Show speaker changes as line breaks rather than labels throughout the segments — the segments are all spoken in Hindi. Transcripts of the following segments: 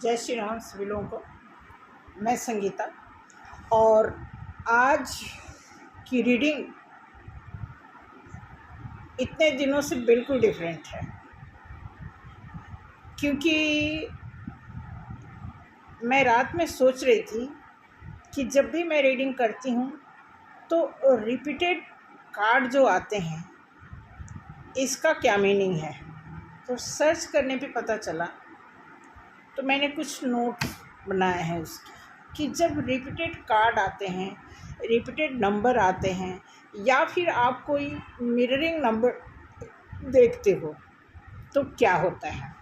जय श्री राम सभी लोगों को। मैं संगीता और आज की रीडिंग इतने दिनों से बिल्कुल डिफरेंट है, क्योंकि मैं रात में सोच रही थी कि जब भी मैं रीडिंग करती हूँ तो रिपीटेड कार्ड जो आते हैं इसका क्या मीनिंग है। तो सर्च करने पे पता चला, तो मैंने कुछ नोट बनाए हैं उसकी कि जब रिपीटेड कार्ड आते हैं, रिपीटेड नंबर आते हैं, या फिर आप कोई मिररिंग नंबर देखते हो तो क्या होता है।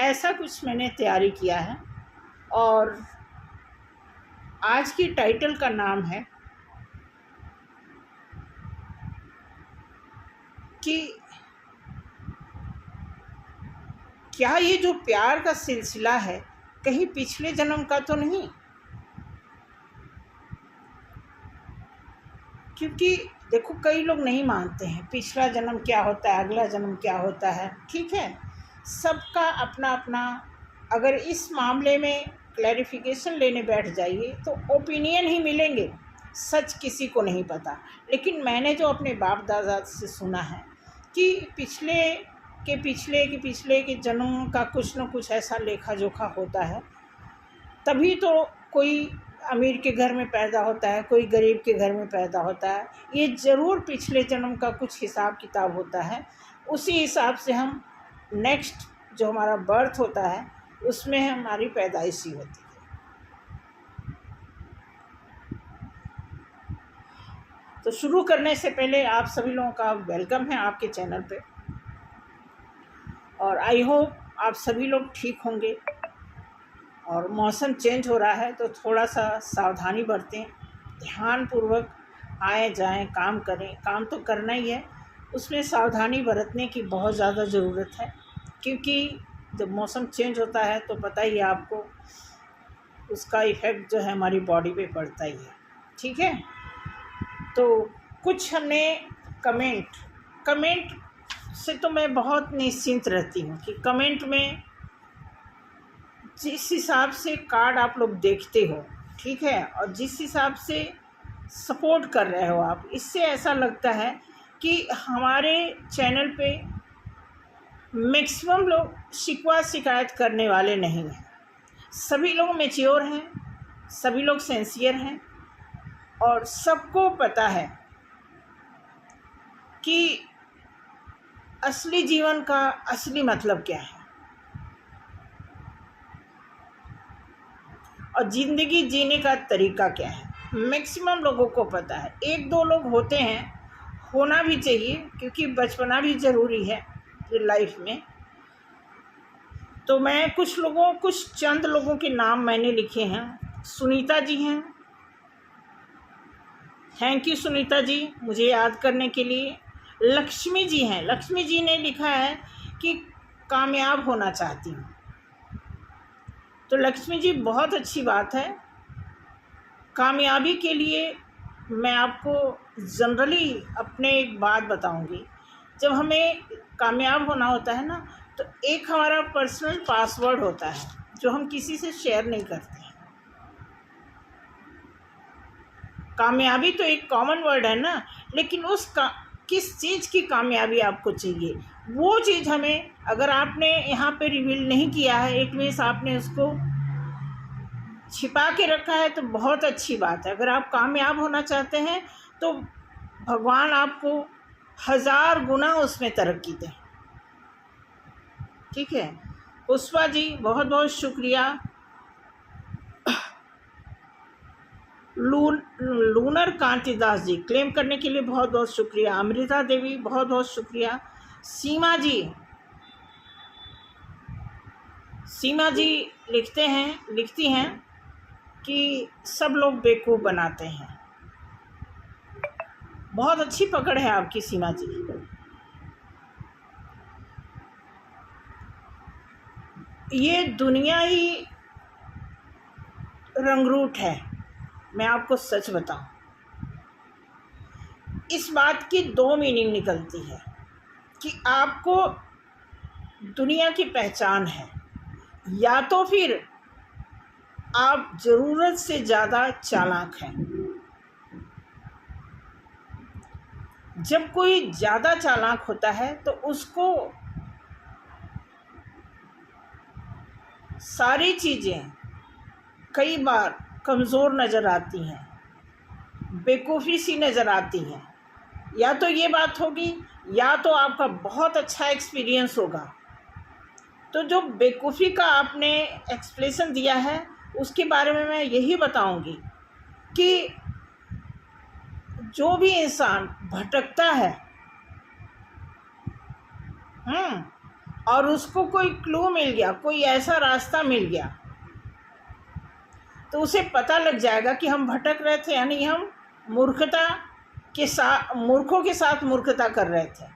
ऐसा कुछ मैंने तैयारी किया है और आज की टाइटल का नाम है कि क्या ये जो प्यार का सिलसिला है कहीं पिछले जन्म का तो नहीं। क्योंकि देखो, कई लोग नहीं मानते हैं पिछला जन्म क्या होता है, अगला जन्म क्या होता है। ठीक है, सबका अपना अपना। अगर इस मामले में क्लैरिफिकेशन लेने बैठ जाइए तो ओपिनियन ही मिलेंगे, सच किसी को नहीं पता। लेकिन मैंने जो अपने बाप दादा से सुना है कि पिछले के जन्म का कुछ न कुछ ऐसा लेखा जोखा होता है, तभी तो कोई अमीर के घर में पैदा होता है, कोई गरीब के घर में पैदा होता है। ये ज़रूर पिछले जन्म का कुछ हिसाब किताब होता है। उसी हिसाब से हम नेक्स्ट जो हमारा बर्थ होता है उसमें हमारी पैदाइशी होती है। तो शुरू करने से पहले आप सभी लोगों का वेलकम है आपके चैनल पे, और आई होप आप सभी लोग ठीक होंगे। और मौसम चेंज हो रहा है तो थोड़ा सा सावधानी बरतें, ध्यानपूर्वक आए जाएं, काम करें। काम तो करना ही है, उसमें सावधानी बरतने की बहुत ज़्यादा ज़रूरत है, क्योंकि जब मौसम चेंज होता है तो पता ही है आपको, उसका इफ़ेक्ट जो है हमारी बॉडी पे पड़ता ही है। ठीक है, तो कुछ हमने कमेंट से तो मैं बहुत निश्चिंत रहती हूँ कि कमेंट में जिस हिसाब से कार्ड आप लोग देखते हो, ठीक है, और जिस हिसाब से सपोर्ट कर रहे हो आप, इससे ऐसा लगता है कि हमारे चैनल पे मैक्सिमम लोग शिकवा शिकायत करने वाले नहीं हैं। सभी लोग मैच्योर हैं, सभी लोग सिंसियर हैं, और सबको पता है कि असली जीवन का असली मतलब क्या है और ज़िंदगी जीने का तरीका क्या है। मैक्सिमम लोगों को पता है। एक दो लोग होते हैं, होना भी चाहिए, क्योंकि बचपना भी ज़रूरी है लाइफ में। तो मैं कुछ चंद लोगों के नाम मैंने लिखे हैं। सुनीता जी हैं, थैंक यू सुनीता जी मुझे याद करने के लिए। लक्ष्मी जी हैं, लक्ष्मी जी ने लिखा है कि कामयाब होना चाहती हूँ। तो लक्ष्मी जी, बहुत अच्छी बात है। कामयाबी के लिए मैं आपको जनरली अपने एक बात बताऊंगी। जब हमें कामयाब होना होता है ना, तो एक हमारा पर्सनल पासवर्ड होता है जो हम किसी से शेयर नहीं करते हैं। कामयाबी तो एक कॉमन वर्ड है ना, लेकिन किस चीज़ की कामयाबी आपको चाहिए, वो चीज़ हमें, अगर आपने यहाँ पे रिवील नहीं किया है, एक मीन्स आपने उसको छिपा के रखा है, तो बहुत अच्छी बात है। अगर आप कामयाब होना चाहते हैं तो भगवान आपको 1000 गुना उसमें तरक्की दें। ठीक है, पुष्पा जी बहुत बहुत शुक्रिया। लूनर कांतिदास जी क्लेम करने के लिए बहुत बहुत शुक्रिया। अमृता देवी बहुत बहुत शुक्रिया। सीमा जी लिखती हैं कि सब लोग बेवकूफ़ बनाते हैं। बहुत अच्छी पकड़ है आपकी सीमा जी। ये दुनिया ही रंगरूट है, मैं आपको सच बताऊं। इस बात की 2 मीनिंग निकलती है कि आपको दुनिया की पहचान है, या तो फिर आप ज़रूरत से ज़्यादा चालाक हैं। जब कोई ज़्यादा चालाक होता है तो उसको सारी चीज़ें कई बार कमज़ोर नज़र आती हैं, बेवकूफ़ी सी नज़र आती हैं। या तो ये बात होगी, या तो आपका बहुत अच्छा एक्सपीरियंस होगा। तो जो बेवकूफ़ी का आपने एक्सप्लेनेशन दिया है उसके बारे में मैं यही बताऊंगी कि जो भी इंसान भटकता है और उसको कोई क्लू मिल गया, कोई ऐसा रास्ता मिल गया, तो उसे पता लग जाएगा कि हम भटक रहे थे, यानी हम मूर्खों के साथ मूर्खता कर रहे थे।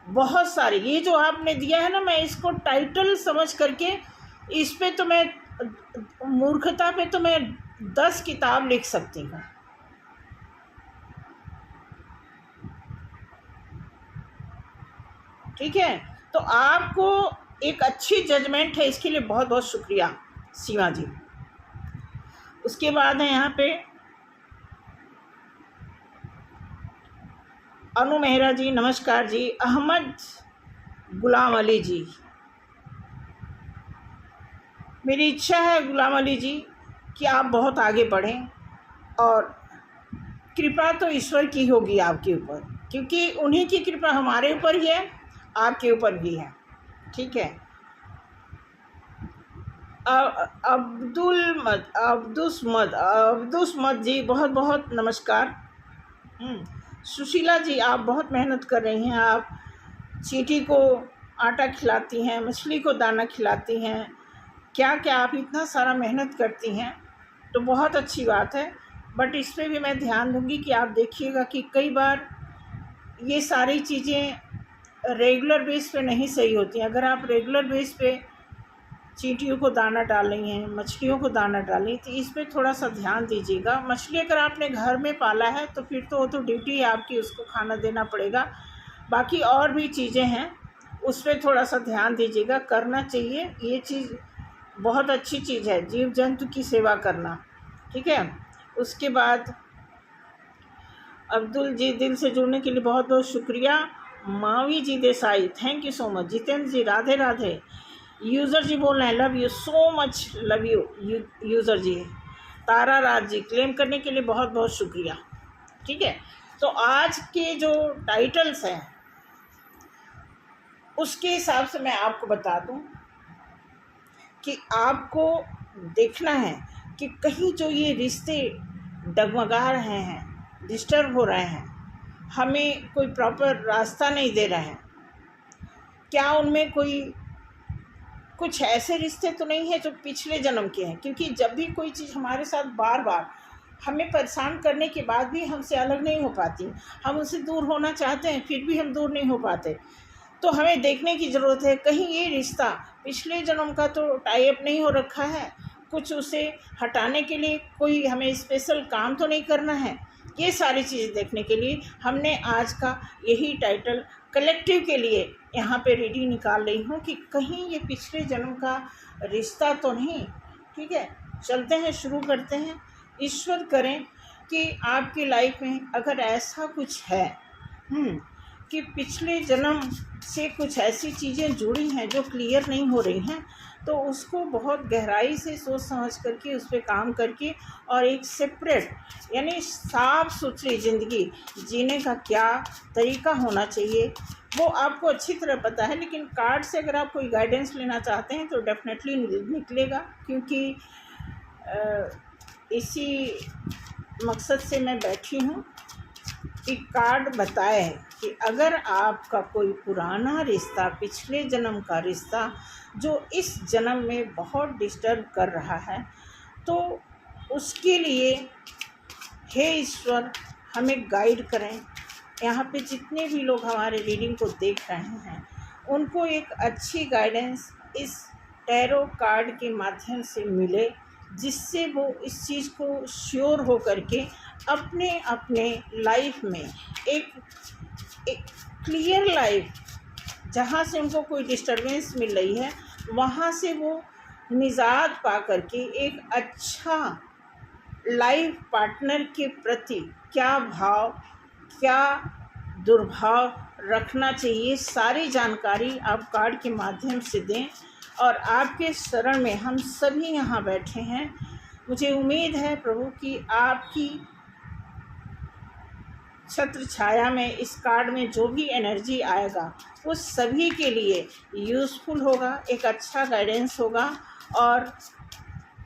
बहुत सारी ये जो आपने दिया है ना, मैं इसको टाइटल समझ करके इस पे तो मैं मूर्खता पे तो मैं 10 किताब लिख सकती हूँ। ठीक है, तो आपको एक अच्छी जजमेंट है, इसके लिए बहुत बहुत शुक्रिया सीमा जी। उसके बाद है यहाँ पे अनु मेहरा जी, नमस्कार जी। अहमद गुलाम अली जी, मेरी इच्छा है गुलाम अली जी कि आप बहुत आगे बढ़ें, और कृपा तो ईश्वर की होगी आपके ऊपर, क्योंकि उन्हीं की कृपा हमारे ऊपर ही है, आपके ऊपर भी है। ठीक है। अब्दुसमद जी, बहुत बहुत नमस्कार। सुशीला जी, आप बहुत मेहनत कर रही हैं। आप चींटी को आटा खिलाती हैं, मछली को दाना खिलाती हैं, क्या क्या आप इतना सारा मेहनत करती हैं, तो बहुत अच्छी बात है। बट इस पर भी मैं ध्यान दूंगी कि आप देखिएगा कि कई बार ये सारी चीज़ें रेगुलर बेस पे नहीं सही होती हैं। अगर आप रेगुलर बेस पे चींटियों को दाना डाल रही हैं, मछलियों को दाना डाल रही हैं, तो इस पे थोड़ा सा ध्यान दीजिएगा। मछली अगर आपने घर में पाला है तो फिर तो वो तो ड्यूटी है आपकी, उसको खाना देना पड़ेगा। बाकी और भी चीज़ें हैं, उस पर थोड़ा सा ध्यान दीजिएगा, करना चाहिए। ये चीज़ बहुत अच्छी चीज़ है, जीव जंतु की सेवा करना। ठीक है। उसके बाद अब्दुल जी, दिल से जुड़ने के लिए बहुत बहुत शुक्रिया। Mavi ji Desai, thank you so much. Jitendra ji, Radhe Radhe. User ji बोल रहे हैं, love you so much, love you user ji. Tara Raj ji, claim करने के लिए बहुत बहुत शुक्रिया। ठीक है, तो आज के जो टाइटल्स हैं उसके हिसाब से मैं आपको बता दूं कि आपको देखना है कि कहीं जो ये रिश्ते डगमगा रहे हैं, डिस्टर्ब हो रहे हैं, हमें कोई प्रॉपर रास्ता नहीं दे रहे हैं, क्या उनमें कोई कुछ ऐसे रिश्ते तो नहीं है जो पिछले जन्म के हैं। क्योंकि जब भी कोई चीज़ हमारे साथ बार बार हमें परेशान करने के बाद भी हमसे अलग नहीं हो पाती, हम उससे दूर होना चाहते हैं फिर भी हम दूर नहीं हो पाते, तो हमें देखने की ज़रूरत है कहीं ये रिश्ता पिछले जन्म का तो टाई अप नहीं हो रखा है, कुछ उसे हटाने के लिए कोई हमें स्पेशल काम तो नहीं करना है। ये सारी चीज़ें देखने के लिए हमने आज का यही टाइटल कलेक्टिव के लिए यहाँ पे रीडिंग निकाल रही हूँ कि कहीं ये पिछले जन्म का रिश्ता तो नहीं। ठीक है, चलते हैं, शुरू करते हैं। ईश्वर करें कि आपकी लाइफ में अगर ऐसा कुछ है कि पिछले जन्म से कुछ ऐसी चीज़ें जुड़ी हैं जो क्लियर नहीं हो रही हैं, तो उसको बहुत गहराई से सोच समझ करके उस पर काम करके और एक सेपरेट यानी साफ सुथरी ज़िंदगी जीने का क्या तरीका होना चाहिए वो आपको अच्छी तरह पता है। लेकिन कार्ड से अगर आप कोई गाइडेंस लेना चाहते हैं तो डेफिनेटली निकलेगा, क्योंकि इसी मकसद से मैं बैठी हूँ कि कार्ड बताए कि अगर आपका कोई पुराना रिश्ता, पिछले जन्म का रिश्ता जो इस जन्म में बहुत डिस्टर्ब कर रहा है, तो उसके लिए हे ईश्वर हमें गाइड करें। यहाँ पे जितने भी लोग हमारे रीडिंग को देख रहे हैं उनको एक अच्छी गाइडेंस इस टैरो कार्ड के माध्यम से मिले, जिससे वो इस चीज़ को श्योर हो करके अपने अपने लाइफ में एक क्लियर लाइफ जहाँ से उनको कोई डिस्टरबेंस मिल रही है वहाँ से वो निजात पा करके एक अच्छा लाइफ पार्टनर के प्रति क्या भाव, क्या दुर्भाव रखना चाहिए, सारी जानकारी आप कार्ड के माध्यम से दें। और आपके शरण में हम सभी यहाँ बैठे हैं। मुझे उम्मीद है प्रभु कि आपकी छत्र छाया में इस कार्ड में जो भी एनर्जी आएगा वो सभी के लिए यूज़फुल होगा, एक अच्छा गाइडेंस होगा। और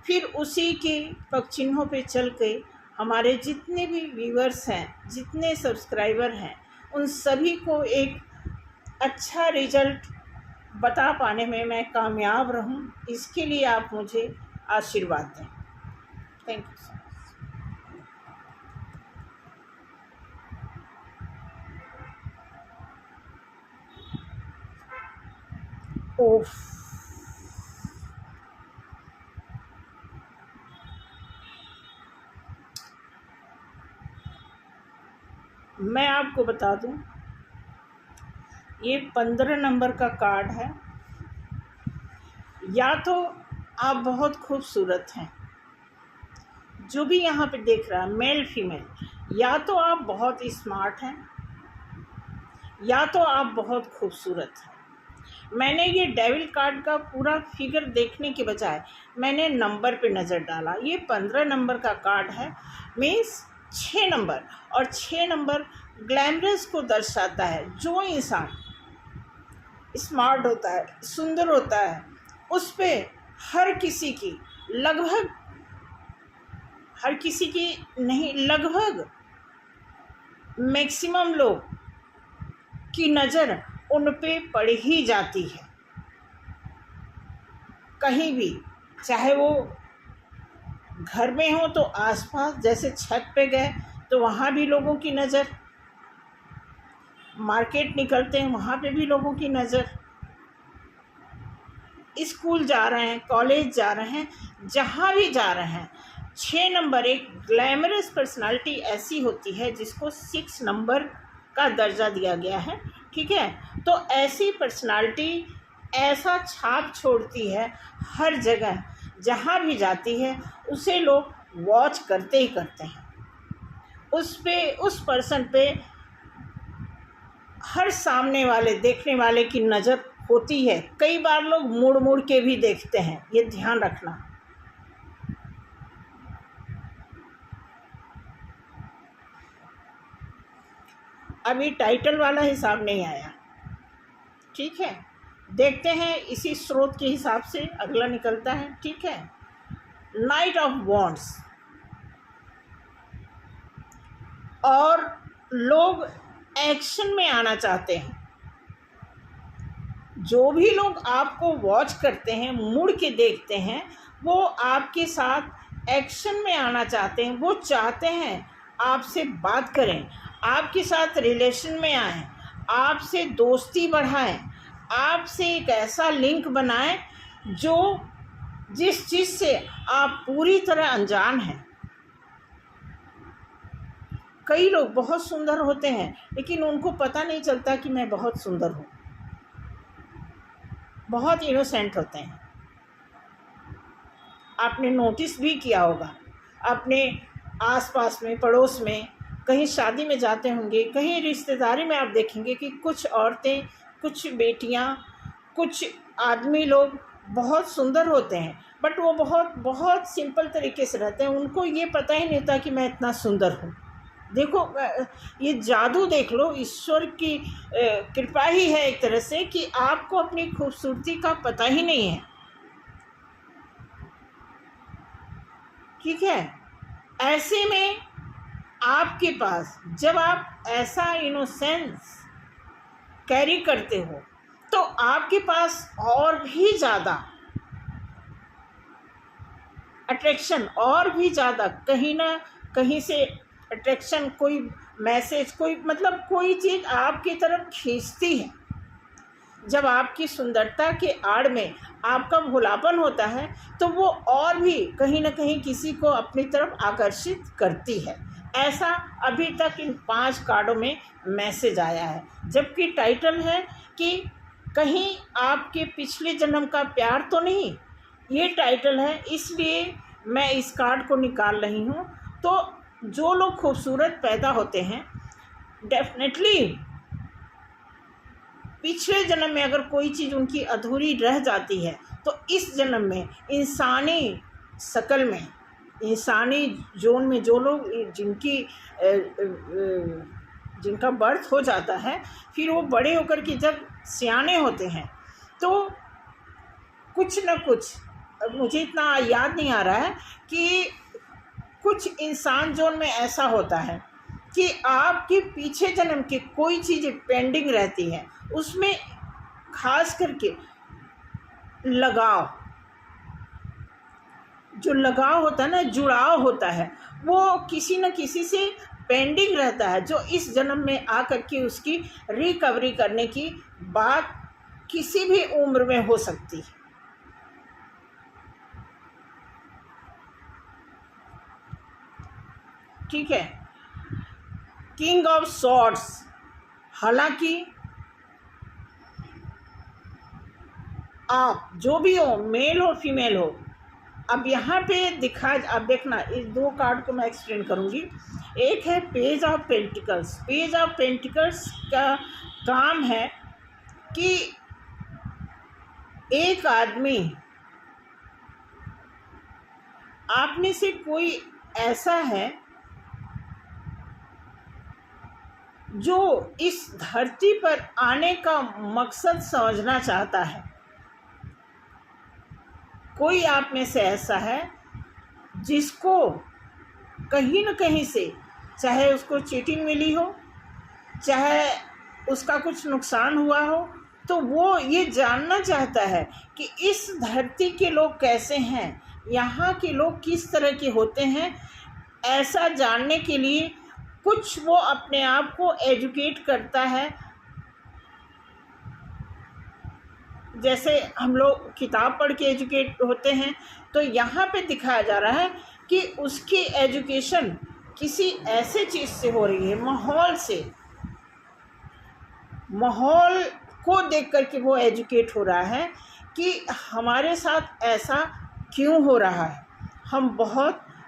फिर उसी के पग चिन्हों पे चल के हमारे जितने भी व्यूअर्स हैं, जितने सब्सक्राइबर हैं, उन सभी को एक अच्छा रिजल्ट बता पाने में मैं कामयाब रहूं, इसके लिए आप मुझे आशीर्वाद दें। Thank you so much. ओफ, मैं आपको बता दूं, ये 15 नंबर का कार्ड है। या तो आप बहुत खूबसूरत हैं, जो भी यहाँ पे देख रहा है मेल फीमेल, या तो आप बहुत स्मार्ट हैं, या तो आप बहुत खूबसूरत हैं। मैंने ये डेविल कार्ड का पूरा फिगर देखने के बजाय मैंने नंबर पे नज़र डाला। ये 15 नंबर का कार्ड है, मीन्स 6 नंबर, और 6 नंबर ग्लैमरस को दर्शाता है। जो इंसान स्मार्ट होता है, सुंदर होता है, उस पे हर किसी की लगभग, हर किसी की नहीं, लगभग मैक्सिमम लोग की नज़र उन पे पड़ ही जाती है। कहीं भी, चाहे वो घर में हो तो आसपास, जैसे छत पे गए तो वहाँ भी लोगों की नज़र, मार्केट निकलते हैं वहाँ पे भी लोगों की नज़र, स्कूल जा रहे हैं, कॉलेज जा रहे हैं, जहाँ भी जा रहे हैं। 6 नंबर एक ग्लैमरस पर्सनालिटी ऐसी होती है जिसको 6 नंबर का दर्जा दिया गया है, ठीक है। तो ऐसी पर्सनालिटी ऐसा छाप छोड़ती है हर जगह, जहाँ भी जाती है उसे लोग वॉच करते ही करते हैं। उस पे, उस पर्सन पे हर सामने वाले, देखने वाले की नज़र होती है। कई बार लोग मुड़ मुड़ के भी देखते हैं, ये ध्यान रखना। अभी टाइटल वाला हिसाब नहीं आया, ठीक है। देखते हैं इसी स्रोत के हिसाब से अगला निकलता है, ठीक है। नाइट ऑफ वॉन्ड्स, और लोग एक्शन में आना चाहते हैं। जो भी लोग आपको वॉच करते हैं, मुड़ के देखते हैं, वो आपके साथ एक्शन में आना चाहते हैं। वो चाहते हैं आपसे बात करें, आपके साथ रिलेशन में आएं, आपसे दोस्ती बढ़ाएं, आपसे एक ऐसा लिंक बनाएं जो, जिस चीज़ से आप पूरी तरह अनजान हैं। कई लोग बहुत सुंदर होते हैं लेकिन उनको पता नहीं चलता कि मैं बहुत सुंदर हूँ। बहुत इनोसेंट होते हैं। आपने नोटिस भी किया होगा अपने आसपास में, पड़ोस में, कहीं शादी में जाते होंगे, कहीं रिश्तेदारी में आप देखेंगे कि कुछ औरतें, कुछ बेटियां, कुछ आदमी लोग बहुत सुंदर होते हैं, बट वो बहुत बहुत सिंपल तरीके से रहते हैं। उनको ये पता ही नहीं होता कि मैं इतना सुंदर हूँ। देखो, ये जादू देख लो, ईश्वर की कृपा ही है एक तरह से कि आपको अपनी खूबसूरती का पता ही नहीं है, ठीक है। ऐसे में आपके पास, जब आप ऐसा इनोसेंस कैरी करते हो तो आपके पास और भी ज़्यादा अट्रैक्शन, और भी ज़्यादा कहीं ना कहीं से अट्रैक्शन, कोई मैसेज, कोई मतलब कोई चीज़ आपकी तरफ खींचती है। जब आपकी सुंदरता के आड़ में आपका भोलापन होता है तो वो और भी कहीं ना कहीं किसी को अपनी तरफ आकर्षित करती है। ऐसा अभी तक इन 5 कार्डों में मैसेज आया है, जबकि टाइटल है कि कहीं आपके पिछले जन्म का प्यार तो नहीं, ये टाइटल है, इसलिए मैं इस कार्ड को निकाल रही हूँ। तो जो लोग खूबसूरत पैदा होते हैं, डेफिनेटली पिछले जन्म में अगर कोई चीज़ उनकी अधूरी रह जाती है तो इस जन्म में इंसानी शक्ल में, इंसानी जोन में जो लोग जिनका बर्थ हो जाता है, फिर वो बड़े होकर के जब सियाने होते हैं तो कुछ न कुछ, मुझे इतना याद नहीं आ रहा है, कि कुछ इंसान जोन में ऐसा होता है कि आपके पीछे जन्म की कोई चीज़ें पेंडिंग रहती हैं, उसमें खास करके लगाव, जो लगाव होता है ना, जुड़ाव होता है, वो किसी न किसी से पेंडिंग रहता है, जो इस जन्म में आकर के उसकी रिकवरी करने की बात किसी भी उम्र में हो सकती है। ठीक है। किंग ऑफ सॉर्ड्स, हालांकि आप जो भी हो, मेल हो फीमेल हो, अब यहाँ पे दिखा, अब देखना, इस दो कार्ड को मैं एक्सप्लेन करूँगी। एक है page of pentacles. Page of pentacles का काम है कि एक आदमी, आप में से कोई ऐसा है जो इस धरती पर आने का मकसद समझना चाहता है। कोई आप में से ऐसा है जिसको कहीं न कहीं से, चाहे उसको चीटिंग मिली हो, चाहे उसका कुछ नुकसान हुआ हो, तो वो ये जानना चाहता है कि इस धरती के लोग कैसे हैं, यहाँ के लोग किस तरह के होते हैं। ऐसा जानने के लिए कुछ वो अपने आप को एजुकेट करता है। जैसे हम लोग किताब पढ़ के एजुकेट होते हैं, तो यहाँ पे दिखाया जा रहा है कि उसकी एजुकेशन किसी ऐसे चीज़ से हो रही है, माहौल से, माहौल को देख कर के वो एजुकेट हो रहा है कि हमारे साथ ऐसा क्यों हो रहा है।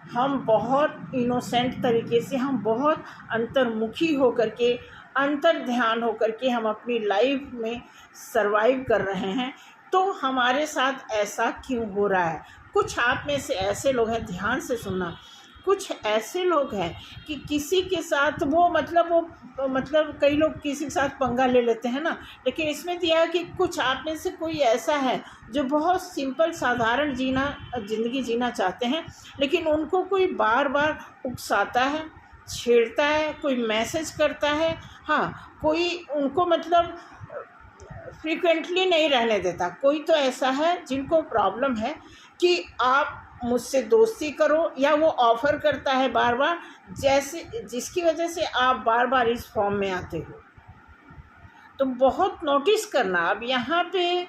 हम बहुत इनोसेंट तरीके से, हम बहुत अंतर्मुखी होकर के, अंतर ध्यान होकर के हम अपनी लाइफ में सरवाइव कर रहे हैं। तो हमारे साथ ऐसा क्यों हो रहा है। कुछ आप में से ऐसे लोग हैं, ध्यान से सुनना, कुछ ऐसे लोग हैं कि किसी के साथ वो मतलब कई लोग किसी के साथ पंगा ले लेते हैं ना, लेकिन इसमें दिया है कि कुछ आप में से कोई ऐसा है जो बहुत सिंपल साधारण ज़िंदगी जीना चाहते हैं, लेकिन उनको कोई बार बार उकसाता है, छेड़ता है, कोई मैसेज करता है, हाँ, कोई उनको मतलब फ्रीक्वेंटली नहीं रहने देता। कोई तो ऐसा है जिनको प्रॉब्लम है कि आप मुझसे दोस्ती करो, या वो ऑफ़र करता है बार बार, जैसे जिसकी वजह से आप बार बार इस फॉर्म में आते हो। तो बहुत नोटिस करना। अब यहाँ पे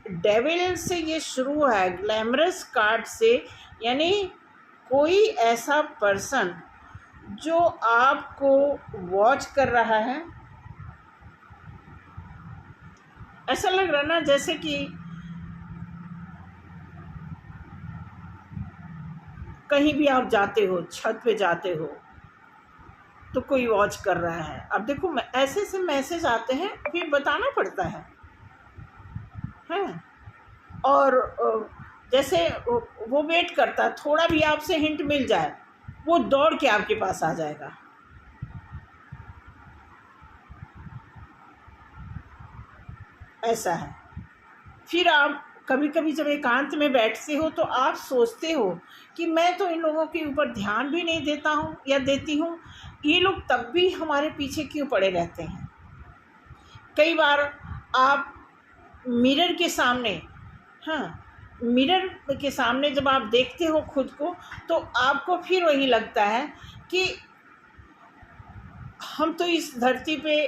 डेविल से ये शुरू है, ग्लैमरस कार्ड से, यानी कोई ऐसा पर्सन जो आपको वॉच कर रहा है। ऐसा लग रहा ना जैसे कि कहीं भी आप जाते हो, छत पे जाते हो, तो कोई वॉच कर रहा है। अब देखो, ऐसे मैसेज आते हैं, फिर बताना पड़ता है। और जैसे वो वेट करता है, थोड़ा भी आपसे हिंट मिल जाए, वो दौड़ के आपके पास आ जाएगा। ऐसा है। फिर आप कभी कभी जब एकांत में बैठते हो तो आप सोचते हो कि मैं तो इन लोगों के ऊपर ध्यान भी नहीं देता हूँ या देती हूँ, ये लोग तब भी हमारे पीछे क्यों पड़े रहते हैं। कई बार आप मिरर के सामने, मिरर के सामने जब आप देखते हो खुद को, तो आपको फिर वही लगता है कि हम तो इस धरती पे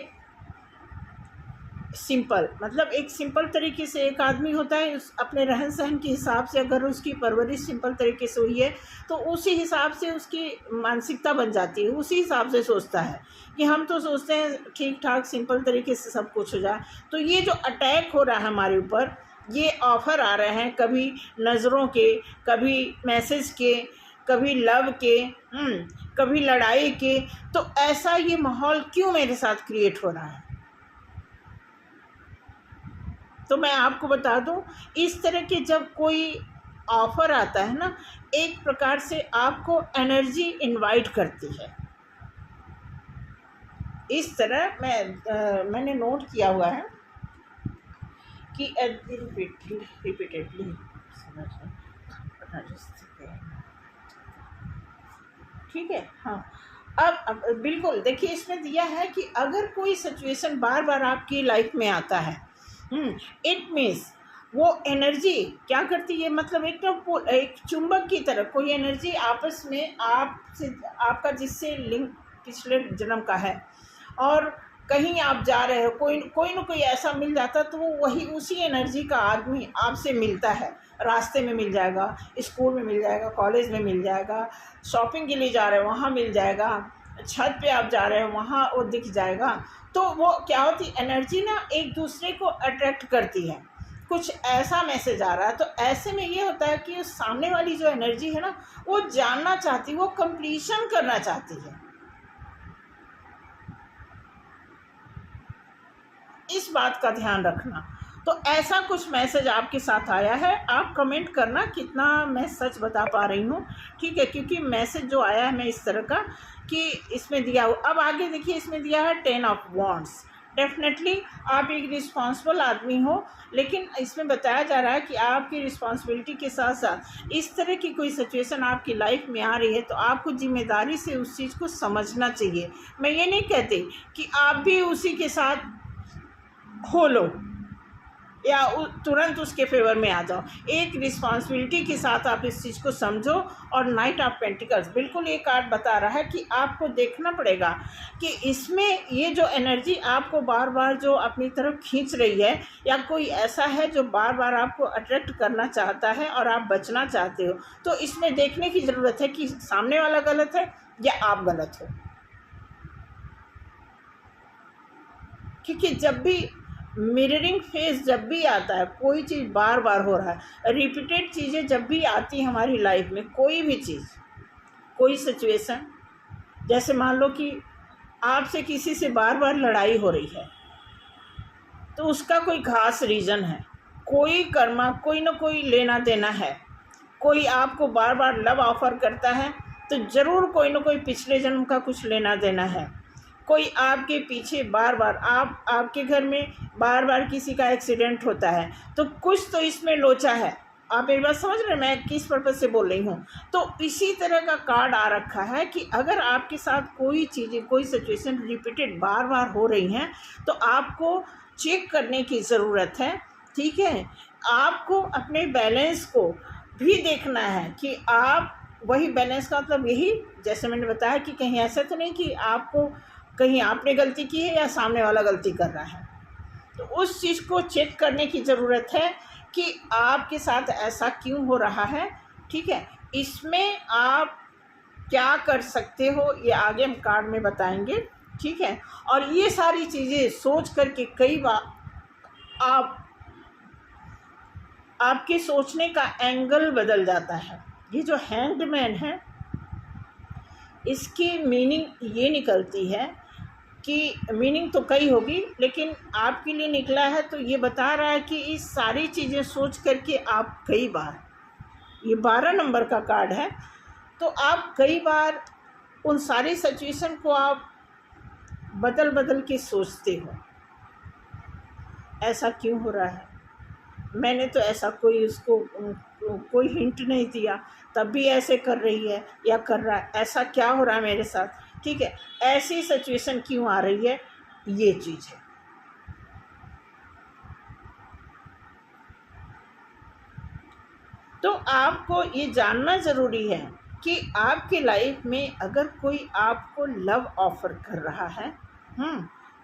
सिंपल, मतलब एक सिंपल तरीके से एक आदमी होता है, उस अपने रहन सहन के हिसाब से अगर उसकी परवरिश सिंपल तरीके से हुई है तो उसी हिसाब से उसकी मानसिकता बन जाती है, उसी हिसाब से सोचता है। कि हम तो सोचते हैं ठीक ठाक सिंपल तरीके से सब कुछ हो जाए। तो ये जो अटैक हो रहा है हमारे ऊपर, ये ऑफ़र आ रहे हैं, कभी नज़रों के, कभी मैसेज के, कभी लव के, कभी लड़ाई के। तो ऐसा ये माहौल क्यों मेरे साथ क्रिएट हो रहा है? तो मैं आपको बता दूं, इस तरह के जब कोई ऑफ़र आता है ना, एक प्रकार से आपको एनर्जी इनवाइट करती है। इस तरह मैंने नोट किया हुआ है कि रिपीटेडली ठीक है। हाँ, अब बिल्कुल देखिए, इसमें दिया है कि अगर कोई सिचुएशन बार बार आपकी लाइफ में आता है, इट मीन्स वो एनर्जी क्या करती है, मतलब एक चुंबक की तरह कोई एनर्जी आपस में आपका जिससे लिंक पिछले जन्म का है, और कहीं आप जा रहे हो, कोई ना कोई ऐसा मिल जाता तो वो वही उसी एनर्जी का आदमी आपसे मिलता है। रास्ते में मिल जाएगा, स्कूल में मिल जाएगा, कॉलेज में मिल जाएगा, शॉपिंग के लिए जा रहे हो वहाँ मिल जाएगा, छत पे आप जा रहे हो वहाँ वो दिख जाएगा। तो वो क्या होती एनर्जी ना, एक दूसरे को अट्रैक्ट करती है। कुछ ऐसा मैसेज आ रहा है तो ऐसे में ये होता है कि सामने वाली जो एनर्जी है ना, वो जानना चाहती है, वो कंप्लीशन करना चाहती है। इस बात का ध्यान रखना। तो ऐसा कुछ मैसेज आपके साथ आया है, आप कमेंट करना कितना मैं सच बता पा रही हूँ, ठीक है? क्योंकि मैसेज जो आया है मैं इस तरह का कि इसमें दिया हो। अब आगे देखिए, इसमें दिया है 10 ऑफ वॉन्ड्स। डेफिनेटली आप एक रिस्पॉन्सिबल आदमी हो, लेकिन इसमें बताया जा रहा है कि आपकी रिस्पॉन्सिबिलिटी के साथ साथ इस तरह की कोई सिचुएशन आपकी लाइफ में आ रही है तो आपको जिम्मेदारी से उस चीज़ को समझना चाहिए। मैं ये नहीं कहती कि आप भी उसी के साथ हो लो या तुरंत उसके फेवर में आ जाओ। एक रिस्पॉन्सिबिलिटी के साथ आप इस चीज़ को समझो। और नाइट ऑफ पेंटिकल्स बिल्कुल ये कार्ड बता रहा है कि आपको देखना पड़ेगा कि इसमें ये जो एनर्जी आपको बार बार जो अपनी तरफ खींच रही है, या कोई ऐसा है जो बार बार आपको अट्रैक्ट करना चाहता है और आप बचना चाहते हो, तो इसमें देखने की ज़रूरत है कि सामने वाला गलत है या आप गलत हो। क्योंकि जब भी मिररिंग फेस जब भी आता है, कोई चीज़ बार बार हो रहा है, रिपीटेड चीज़ें जब भी आती हैं हमारी लाइफ में, कोई भी चीज़, कोई सिचुएशन, जैसे मान लो कि आपसे किसी से बार बार लड़ाई हो रही है, तो उसका कोई खास रीज़न है, कोई कर्मा, कोई ना कोई लेना देना है। कोई आपको बार बार लव ऑफ़र करता है तो ज़रूर कोई ना कोई पिछले जन्म का कुछ लेना देना है। कोई आपके पीछे बार बार, आपके घर में बार बार किसी का एक्सीडेंट होता है, तो कुछ तो इसमें लोचा है। आप मेरी बात समझ रहे हैं मैं किस पर्पज़ से बोल रही हूँ? तो इसी तरह का कार्ड आ रखा है कि अगर आपके साथ कोई चीज़ें, कोई सिचुएशन रिपीटेड बार बार हो रही हैं, तो आपको चेक करने की ज़रूरत है, ठीक है? आपको अपने बैलेंस को भी देखना है कि आप वही बैलेंस का मतलब यही, जैसे मैंने बताया कि कहीं ऐसा तो नहीं कि आपको कहीं आपने गलती की है या सामने वाला गलती कर रहा है। तो उस चीज़ को चेक करने की ज़रूरत है कि आपके साथ ऐसा क्यों हो रहा है, ठीक है? इसमें आप क्या कर सकते हो ये आगे हम कार्ड में बताएंगे, ठीक है? और ये सारी चीज़ें सोच करके कई बार आपके सोचने का एंगल बदल जाता है। ये जो हैंग्ड मैन है, इसकी मीनिंग ये निकलती है कि मीनिंग तो कई होगी, लेकिन आपके लिए निकला है तो ये बता रहा है कि इस सारी चीज़ें सोच करके आप कई बार, ये 12 नंबर का कार्ड है, तो आप कई बार उन सारी सिचुएशन को आप बदल बदल के सोचते हो, ऐसा क्यों हो रहा है, मैंने तो ऐसा कोई हिंट नहीं दिया, तब भी ऐसे कर रही है या कर रहा है, ऐसा क्या हो रहा है मेरे साथ, ठीक है? ऐसी सिचुएशन क्यों आ रही है, ये चीज़ है। तो आपको ये जानना ज़रूरी है कि आपकी लाइफ में अगर कोई आपको लव ऑफ़र कर रहा है,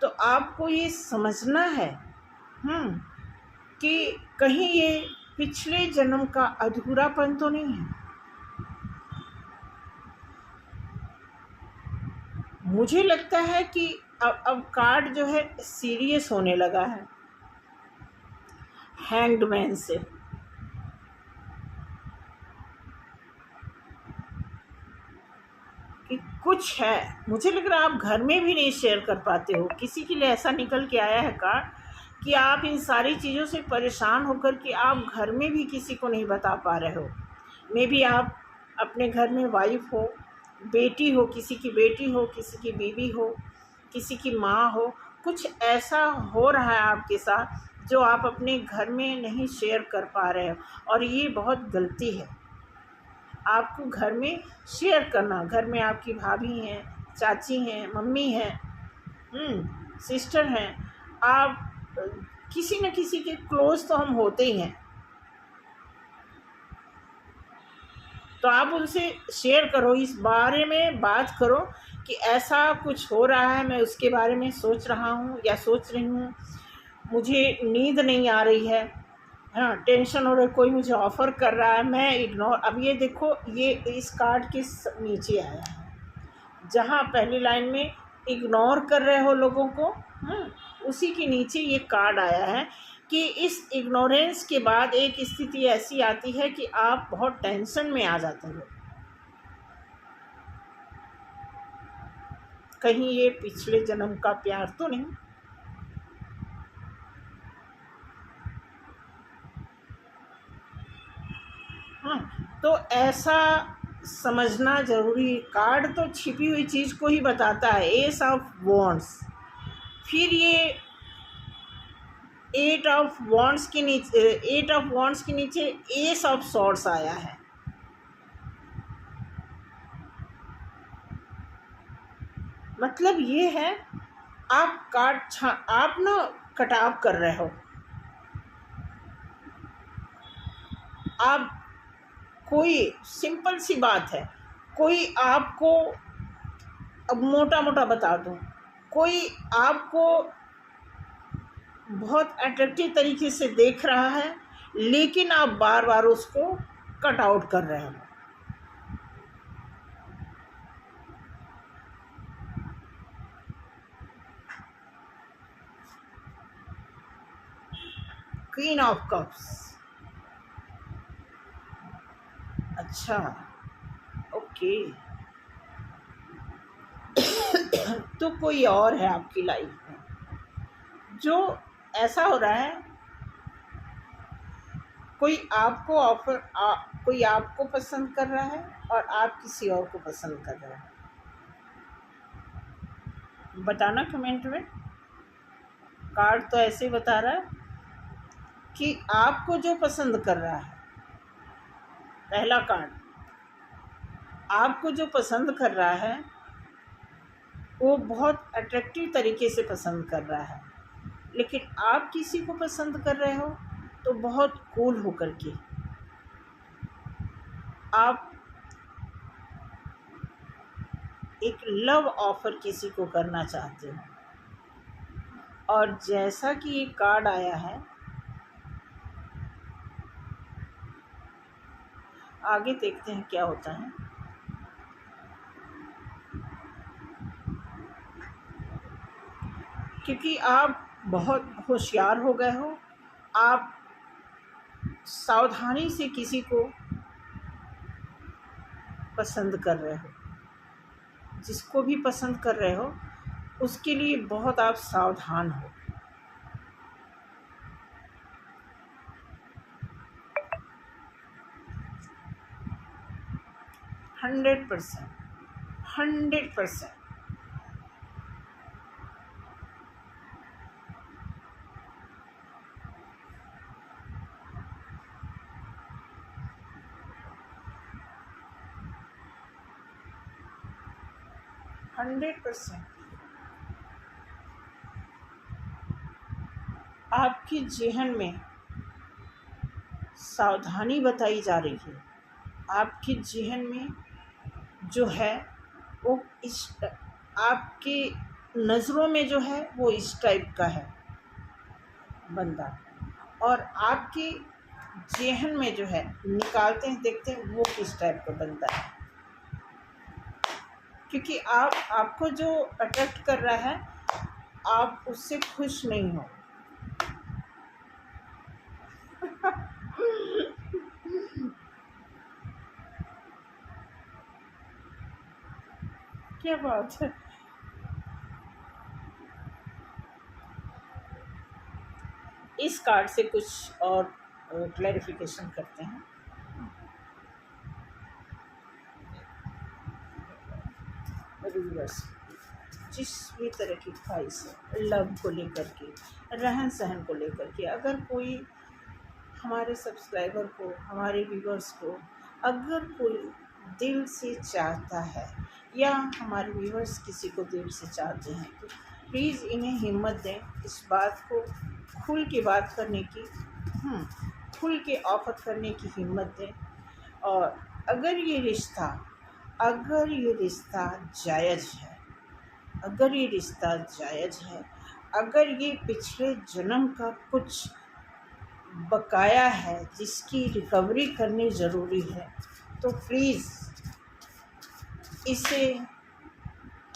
तो आपको ये समझना है कि कहीं ये पिछले जन्म का अधूरापन तो नहीं है। मुझे लगता है कि अब कार्ड जो है सीरियस होने लगा है हैंग्ड मैन से। कि कुछ है, मुझे लग रहा है आप घर में भी नहीं शेयर कर पाते हो। किसी के लिए ऐसा निकल के आया है कार्ड कि आप इन सारी चीज़ों से परेशान होकर कि आप घर में भी किसी को नहीं बता पा रहे हो। मे बी आप अपने घर में वाइफ हो, बेटी हो, किसी की बेटी हो, किसी की बीवी हो, किसी की माँ हो, कुछ ऐसा हो रहा है आपके साथ जो आप अपने घर में नहीं शेयर कर पा रहे हो, और ये बहुत गलती है। आपको घर में शेयर करना, घर में आपकी भाभी हैं, चाची हैं, मम्मी हैं, सिस्टर हैं, आप किसी न किसी के क्लोज तो हम होते ही हैं, तो आप उनसे शेयर करो, इस बारे में बात करो कि ऐसा कुछ हो रहा है, मैं उसके बारे में सोच रहा हूँ या सोच रही हूँ, मुझे नींद नहीं आ रही है, हाँ टेंशन हो रहा है, कोई मुझे ऑफ़र कर रहा है, मैं इग्नोर। अब ये देखो, ये इस कार्ड के नीचे आया है, जहाँ पहली लाइन में इग्नोर कर रहे हो लोगों को, उसी के नीचे ये कार्ड आया है कि इस इग्नोरेंस के बाद एक स्थिति ऐसी आती है कि आप बहुत टेंशन में आ जाते हो। कहीं ये पिछले जन्म का प्यार तो नहीं। तो ऐसा समझना ज़रूरी। कार्ड तो छिपी हुई चीज़ को ही बताता है, एस ऑफ वॉन्ड्स, फिर ये एट ऑफ वॉन्ड्स के नीचे एस ऑफ सॉर्ड्स आया है। मतलब ये है, आप आप ना कटाव कर रहे हो, आप कोई सिंपल सी बात है, कोई आपको, अब मोटा मोटा बता दूं, कोई आपको बहुत अट्रैक्टिव तरीके से देख रहा है, लेकिन आप बार बार उसको कट आउट कर रहे हो। क्वीन ऑफ कप्स, अच्छा ओके। तो कोई और है आपकी लाइफ में, जो ऐसा हो रहा है, कोई आपको पसंद कर रहा है और आप किसी और को पसंद कर रहे हैं। बताना कमेंट में। कार्ड तो ऐसे ही बता रहा है कि आपको जो पसंद कर रहा है, पहला कार्ड, आपको जो पसंद कर रहा है वो बहुत अट्रैक्टिव तरीके से पसंद कर रहा है, लेकिन आप किसी को पसंद कर रहे हो तो बहुत कूल होकर के। आप एक लव ऑफर किसी को करना चाहते हो, और जैसा कि ये कार्ड आया है, आगे देखते हैं क्या होता है। क्योंकि आप बहुत होशियार हो गए हो, आप सावधानी से किसी को पसंद कर रहे हो, जिसको भी पसंद कर रहे हो उसके लिए बहुत आप सावधान हो। हंड्रेड परसेंट 100% आपकी जेहन में सावधानी बताई जा रही है। आपकी जेहन में जो है वो आपकी नज़रों में जो है वो इस टाइप का है, बंदा, और आपकी जेहन में जो है निकालते हैं, देखते हैं वो किस टाइप का बंदा है। क्योंकि आपको जो अट्रैक्ट कर रहा है, आप उससे खुश नहीं हो। क्या बात है। इस कार्ड से कुछ और क्लैरिफिकेशन करते हैं। रिवर्स, जिस भी तरह की ख्वाहिश है लव को लेकर के, रहन सहन को लेकर के, अगर कोई हमारे सब्सक्राइबर को, हमारे व्यूवर्स को अगर कोई दिल से चाहता है, या हमारे व्यूवर्स किसी को दिल से चाहते हैं, तो प्लीज़ इन्हें हिम्मत दें, इस बात को खुल के बात करने की, खुल के ऑफर करने की हिम्मत दें। और अगर ये रिश्ता जायज़ है, अगर ये रिश्ता जायज़ है, अगर ये पिछले जन्म का कुछ बकाया है जिसकी रिकवरी करनी ज़रूरी है, तो प्लीज़ इसे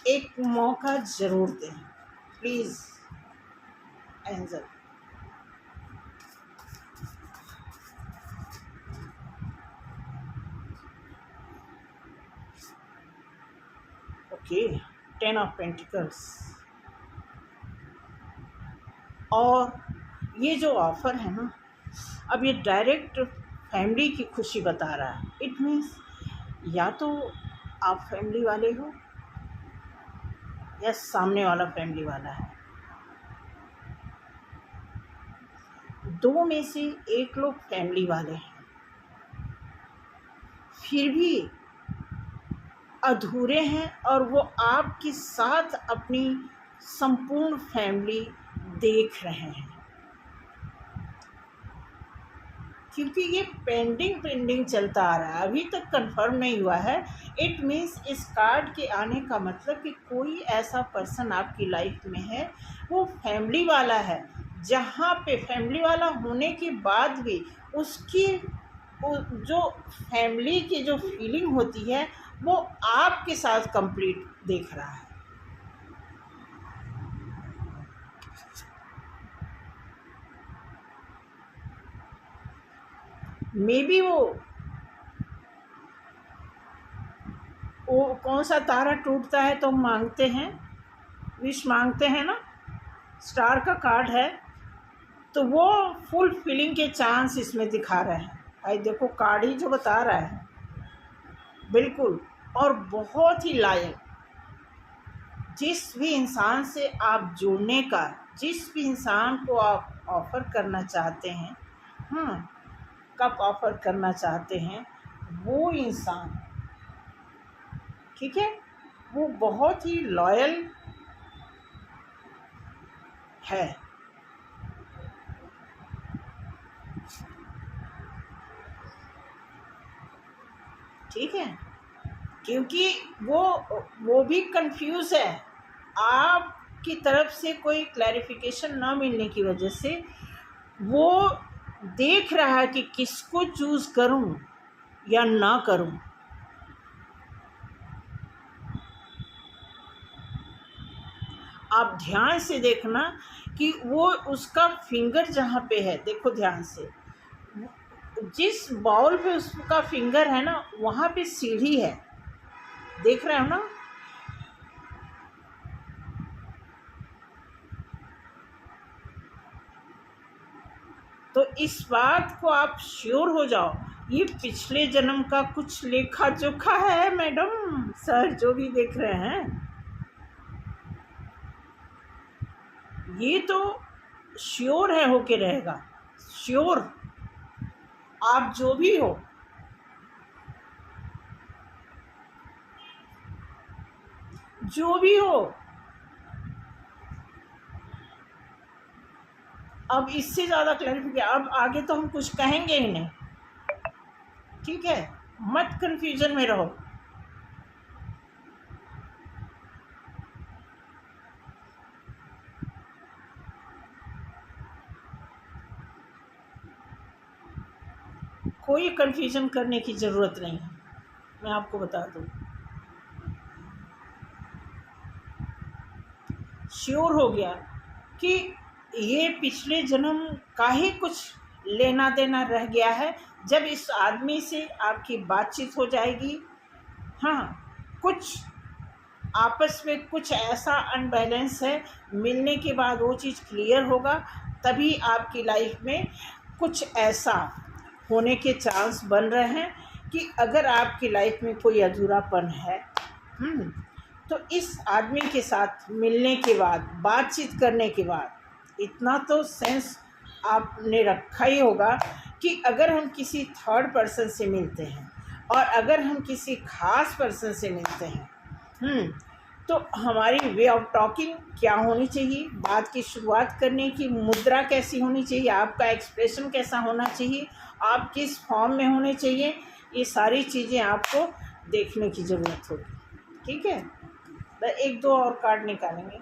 एक मौका ज़रूर दें। Please angel. Okay, 10 of pentacles. और ये जो ऑफ़र है ना, अब ये डायरेक्ट फैमिली की खुशी बता रहा है। इट मीन्स या तो आप फैमिली वाले हो, या सामने वाला फैमिली वाला है। दो में से एक लोग फैमिली वाले हैं, फिर भी अधूरे हैं, और वो आपके साथ अपनी संपूर्ण फैमिली देख रहे हैं। क्योंकि ये पेंडिंग चलता आ रहा है, अभी तक कंफर्म नहीं हुआ है। इट मीन्स इस कार्ड के आने का मतलब कि कोई ऐसा पर्सन आपकी लाइफ में है, वो फैमिली वाला है, जहाँ पे फैमिली वाला होने के बाद भी उसकी जो फैमिली की जो फीलिंग होती है, वो आपके साथ कंप्लीट देख रहा है। मे बी वो कौन सा तारा टूटता है तो मांगते हैं, विश मांगते हैं ना, स्टार का कार्ड है, तो वो फुल फिलिंग के चांस इसमें दिखा रहे हैं। भाई देखो, कार्ड ही जो बता रहा है, बिल्कुल। और बहुत ही लायक, जिस भी इंसान से आप जुड़ने का, जिस भी इंसान को आप ऑफ़र करना चाहते हैं, कब ऑफ़र करना चाहते हैं, वो इंसान, ठीक है, वो बहुत ही लॉयल है। ठीक है, क्योंकि वो भी कंफ्यूज है, आपकी तरफ से कोई क्लैरिफिकेशन ना मिलने की वजह से वो देख रहा है कि किसको चूज़ करूं या ना करूं। आप ध्यान से देखना कि वो उसका फिंगर जहाँ पे है, देखो ध्यान से, जिस बाउल पे उसका फिंगर है ना, वहाँ पे सीढ़ी है, देख रहे हो ना। तो इस बात को आप श्योर हो जाओ, ये पिछले जन्म का कुछ लेखा जोखा है मैडम सर, जो भी देख रहे हैं, ये तो श्योर है, होके रहेगा श्योर। आप जो भी हो, जो भी हो, अब इससे ज़्यादा क्लैरिफिकेशन, अब आगे तो हम कुछ कहेंगे ही नहीं, ठीक है, मत कंफ्यूजन में रहो। कोई कन्फ्यूजन करने की ज़रूरत नहीं है, मैं आपको बता दूँ। श्योर हो गया कि ये पिछले जन्म का ही कुछ लेना देना रह गया है। जब इस आदमी से आपकी बातचीत हो जाएगी, हाँ, कुछ आपस में कुछ ऐसा अनबैलेंस है, मिलने के बाद वो चीज़ क्लियर होगा, तभी आपकी लाइफ में कुछ ऐसा होने के चांस बन रहे हैं कि अगर आपकी लाइफ में कोई अधूरापन है, तो इस आदमी के साथ मिलने के बाद, बातचीत करने के बाद इतना तो सेंस आपने रखा ही होगा कि अगर हम किसी थर्ड पर्सन से मिलते हैं और अगर हम किसी खास पर्सन से मिलते हैं, तो हमारी वे ऑफ टॉकिंग क्या होनी चाहिए, बात की शुरुआत करने की मुद्रा कैसी होनी चाहिए, आपका एक्सप्रेशन कैसा होना चाहिए, आप किस फॉर्म में होने चाहिए, ये सारी चीज़ें आपको देखने की ज़रूरत होगी। ठीक है, तो एक दो और कार्ड निकालेंगे।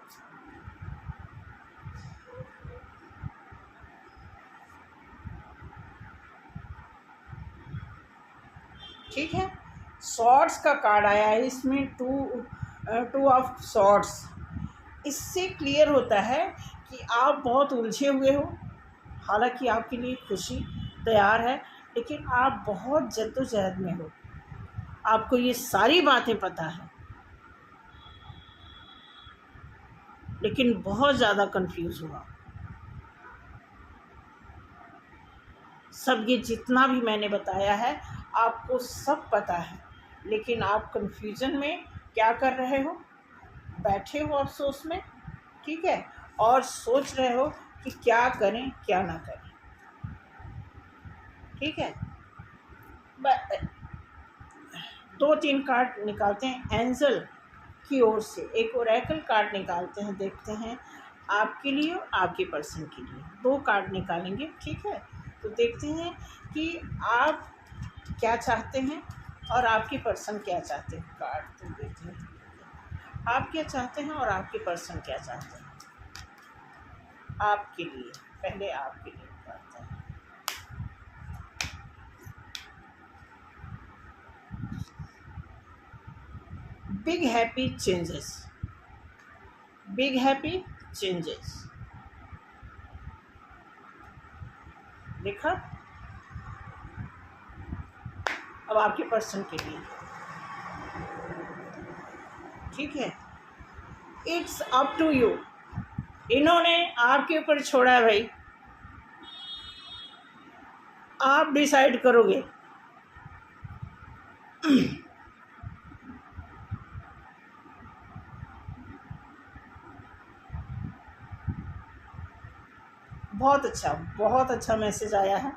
ठीक है, सॉर्ड्स का कार्ड आया है, इसमें टू ऑफ सॉर्ड्स। इससे क्लियर होता है कि आप बहुत उलझे हुए हो, हालांकि आपके लिए खुशी तैयार है, लेकिन आप बहुत जद्दोजहद में हो, आपको ये सारी बातें पता है, लेकिन बहुत ज़्यादा कंफ्यूज हुआ। सब ये जितना भी मैंने बताया है आपको सब पता है, लेकिन आप कंफ्यूजन में क्या कर रहे हो, बैठे हो अफसोस में, ठीक है, और सोच रहे हो कि क्या करें क्या ना करें। ठीक है, दो तीन कार्ड निकालते हैं एंजल की ओर से, एक ओरेकल कार्ड निकालते हैं, देखते हैं आपके लिए और आपके पर्सन के लिए। दो कार्ड निकालेंगे, ठीक है, तो देखते हैं कि आप क्या चाहते हैं और आपके पर्सन क्या चाहते हैं। कार्ड तो देखते हैं आप क्या चाहते हैं और आपके पर्सन क्या चाहते हैं आपके लिए। पहले आपके लिए बताते हैं। Big happy changes, big happy changes, देखा। अब आपके पर्सन के लिए, ठीक है, इट्स अप टू यू। इन्होंने आपके ऊपर छोड़ा है भाई, आप डिसाइड करोगे। बहुत अच्छा मैसेज आया है,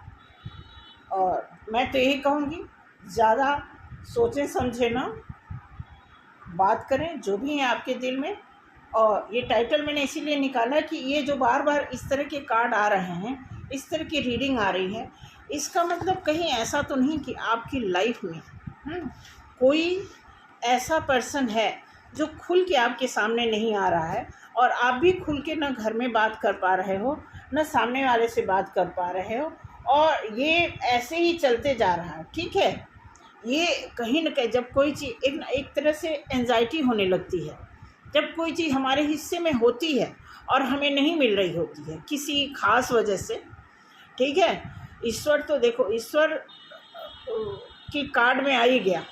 और मैं तो यही कहूँगी ज़्यादा सोचें समझे ना, बात करें जो भी है आपके दिल में। और ये टाइटल मैंने इसीलिए निकाला कि ये जो बार बार इस तरह के कार्ड आ रहे हैं, इस तरह की रीडिंग आ रही है, इसका मतलब कहीं ऐसा तो नहीं कि आपकी लाइफ में कोई ऐसा पर्सन है जो खुल के आपके सामने नहीं आ रहा है, और आप भी खुल के ना घर में बात कर पा रहे हो, ना सामने वाले से बात कर पा रहे हो, और ये ऐसे ही चलते जा रहा है। ठीक है, ये कहीं न कहीं जब कोई चीज़ एक तरह से एंजाइटी होने लगती है, जब कोई चीज़ हमारे हिस्से में होती है और हमें नहीं मिल रही होती है किसी खास वजह से। ठीक है, ईश्वर तो देखो, ईश्वर की कार्ड में आ ही गया,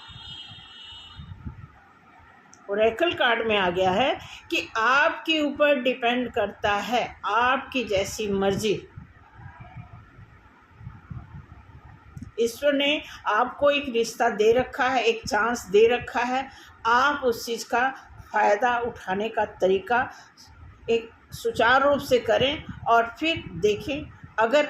ओरेकल कार्ड में आ गया है कि आपके ऊपर डिपेंड करता है, आपकी जैसी मर्जी। ईश्वर ने आपको एक रिश्ता दे रखा है, एक चांस दे रखा है, आप उस चीज़ का फ़ायदा उठाने का तरीका एक सुचारू रूप से करें, और फिर देखें अगर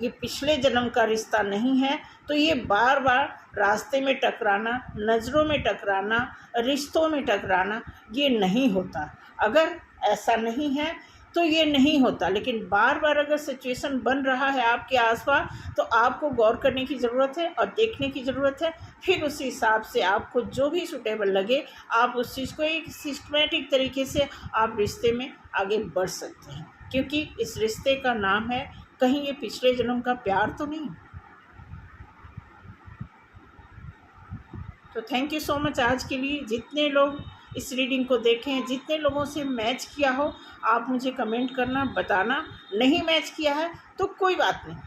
ये पिछले जन्म का रिश्ता नहीं है तो ये बार बार रास्ते में टकराना, नज़रों में टकराना, रिश्तों में टकराना ये नहीं होता। अगर ऐसा नहीं है तो ये नहीं होता, लेकिन बार बार अगर सिचुएशन बन रहा है आपके आसपास तो आपको गौर करने की ज़रूरत है और देखने की ज़रूरत है। फिर उस हिसाब से आपको जो भी सूटेबल लगे आप उस चीज़ को एक सिस्टमेटिक तरीके से आप रिश्ते में आगे बढ़ सकते हैं, क्योंकि इस रिश्ते का नाम है, कहीं ये पिछले जन्म का प्यार तो नहीं। तो थैंक यू सो मच आज के लिए। जितने लोग इस रीडिंग को देखें, जितने लोगों से मैच किया हो, आप मुझे कमेंट करना, बताना। नहीं मैच किया है तो कोई बात नहीं,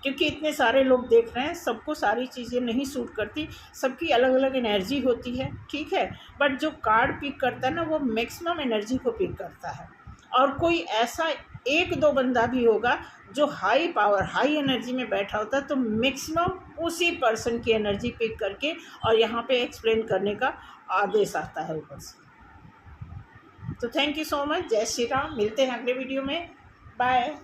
क्योंकि इतने सारे लोग देख रहे हैं, सबको सारी चीज़ें नहीं सूट करती, सबकी अलग अलग एनर्जी होती है, ठीक है। बट जो कार्ड पिक करता है ना, वो मैक्सिमम एनर्जी को पिक करता है। और कोई ऐसा एक दो बंदा भी होगा जो हाई पावर, हाई एनर्जी में बैठा होता है, तो मैक्सिमम उसी पर्सन की एनर्जी पिक करके और यहाँ पे एक्सप्लेन करने का आदेश आता है ऊपर से। तो थैंक यू सो मच। जय श्री राम। मिलते हैं अगले वीडियो में। बाय।